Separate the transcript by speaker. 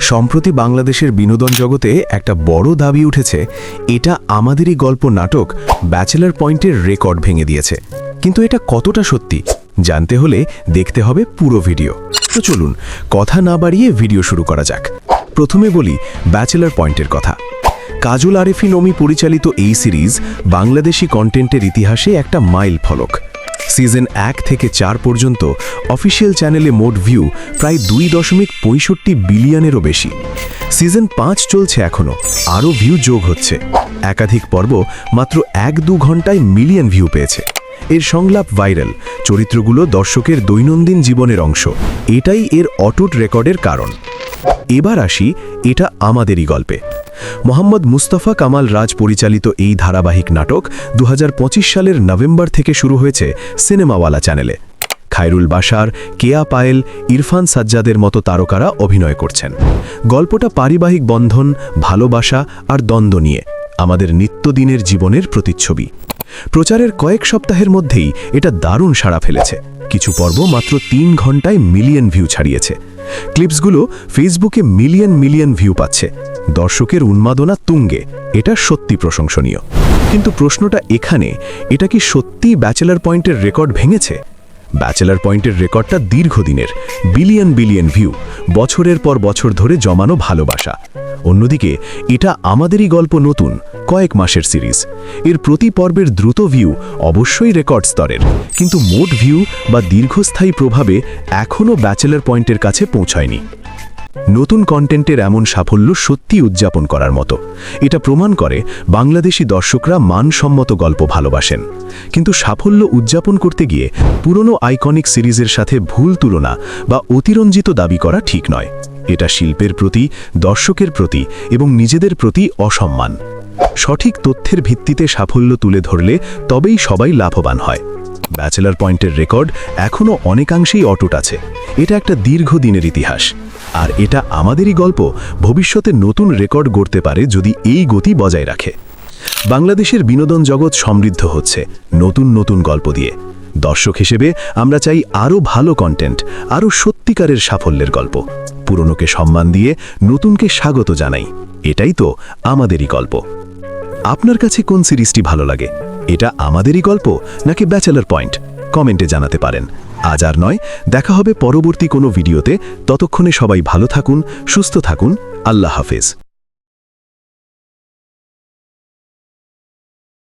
Speaker 1: সম্প্রতি বাংলাদেশের বিনোদন জগতে একটা বড় দাবি উঠেছে, এটা আমাদেরই গল্প নাটক ব্যাচেলর পয়েন্টের রেকর্ড ভেঙে দিয়েছে। কিন্তু এটা কতটা সত্যি জানতে হলে দেখতে হবে পুরো ভিডিও। তো চলুন কথা না বাড়িয়ে ভিডিও শুরু করা যাক। প্রথমে বলি ব্যাচেলর পয়েন্টের কথা। কাজল আরেফিন অমি পরিচালিত এই সিরিজ বাংলাদেশি কন্টেন্টের ইতিহাসে একটা মাইল ফলক। সিজন 1 থেকে 4 পর্যন্ত অফিসিয়াল চ্যানেলে মোট ভিউ প্রায় 2.65 বিলিয়নেরও বেশি। সিজন 5 চলছে এখনও, আরও ভিউ যোগ হচ্ছে। একাধিক পর্ব মাত্র 1-2 ঘন্টায় মিলিয়ন ভিউ পেয়েছে। এর সংলাপ ভাইরাল, চরিত্রগুলো দর্শকের দৈনন্দিন জীবনের অংশ। এটাই এর অটুট রেকর্ডের কারণ। এবার আসি এটা আমাদেরই গল্পে। মোহাম্মদ মুস্তাফা কামাল রাজ পরিচালিত এই ধারাবাহিক নাটক 2025 সালের নভেম্বর থেকে শুরু হয়েছে সিনেমাওয়ালা চ্যানেলে। খায়রুল বাশার, কেয়া পায়েল, ইরফান সাজ্জাদের মতো তারকারা অভিনয় করছেন। গল্পটা পারিবারিক বন্ধন, ভালোবাসা আর দ্বন্দ্ব নিয়ে, আমাদের নিত্যদিনের জীবনের প্রতিচ্ছবি। প্রচারের কয়েক সপ্তাহের মধ্যেই এটা দারুণ সাড়া ফেলেছে। কিছু পর্ব মাত্র 3 ঘন্টায় মিলিয়ন ভিউ ছাড়িয়েছে। ক্লিপসগুলো ফেসবুকে মিলিয়ন ভিউ পাচ্ছে। দর্শকের উন্মাদনা তুঙ্গে। এটা সত্যি প্রশংসনীয়। কিন্তু প্রশ্নটা এখানে, এটা কি সত্যিই ব্যাচেলর পয়েন্টের রেকর্ড ভেঙেছে? ব্যাচেলর পয়েন্টের রেকর্ডটা দীর্ঘদিনের, বিলিয়ন ভিউ, বছরের পর বছর ধরে জমানো ভালোবাসা। অন্যদিকে এটা আমাদেরই গল্প নতুন, কয়েক মাসের সিরিজ। এর প্রতি পর্বের দ্রুত ভিউ অবশ্যই রেকর্ড স্তরের, কিন্তু মোট ভিউ বা দীর্ঘস্থায়ী প্রভাবে এখনও ব্যাচেলর পয়েন্টের কাছে পৌঁছায়নি। নতুন কন্টেন্টের এমন সাফল্য সত্যি উদযাপন করার মতো। এটা প্রমাণ করে বাংলাদেশি দর্শকরা মানসম্মত গল্প ভালোবাসেন। কিন্তু সাফল্য উদযাপন করতে গিয়ে পুরনো আইকনিক সিরিজের সাথে ভুল তুলনা বা অতিরঞ্জিত দাবি করা ঠিক নয়। এটা শিল্পের প্রতি, দর্শকের প্রতি এবং নিজেদের প্রতি অসম্মান। সঠিক তথ্যের ভিত্তিতে সাফল্য তুলে ধরলে তবেই সবাই লাভবান হয়। ব্যাচেলর পয়েন্টের রেকর্ড এখনও অনেকাংশেই অটুট আছে। এটা একটা দীর্ঘদিনের ইতিহাস, আর এটা আমাদেরই গল্প ভবিষ্যতে নতুন রেকর্ড গড়তে পারে যদি এই গতি বজায় রাখে। বাংলাদেশের বিনোদন জগৎ সমৃদ্ধ হচ্ছে নতুন গল্প দিয়ে। দর্শক হিসেবে আমরা চাই আরও ভালো কন্টেন্ট, আরও সত্যিকারের সাফল্যের গল্প। পুরনোকে সম্মান দিয়ে নতুনকে স্বাগত জানাই। এটাই তো আমাদেরই গল্প। আপনার কাছে কোন সিরিজটি ভালো লাগে? এটা আমাদেরই গল্প নাকি ব্যাচেলর পয়েন্ট? কমেন্টে জানাতে পারেন। আজ আর নয়, দেখা হবে পরবর্তী কোনো ভিডিওতে। ততক্ষণে সবাই ভালো থাকুন, সুস্থ থাকুন। আল্লাহ হাফেজ।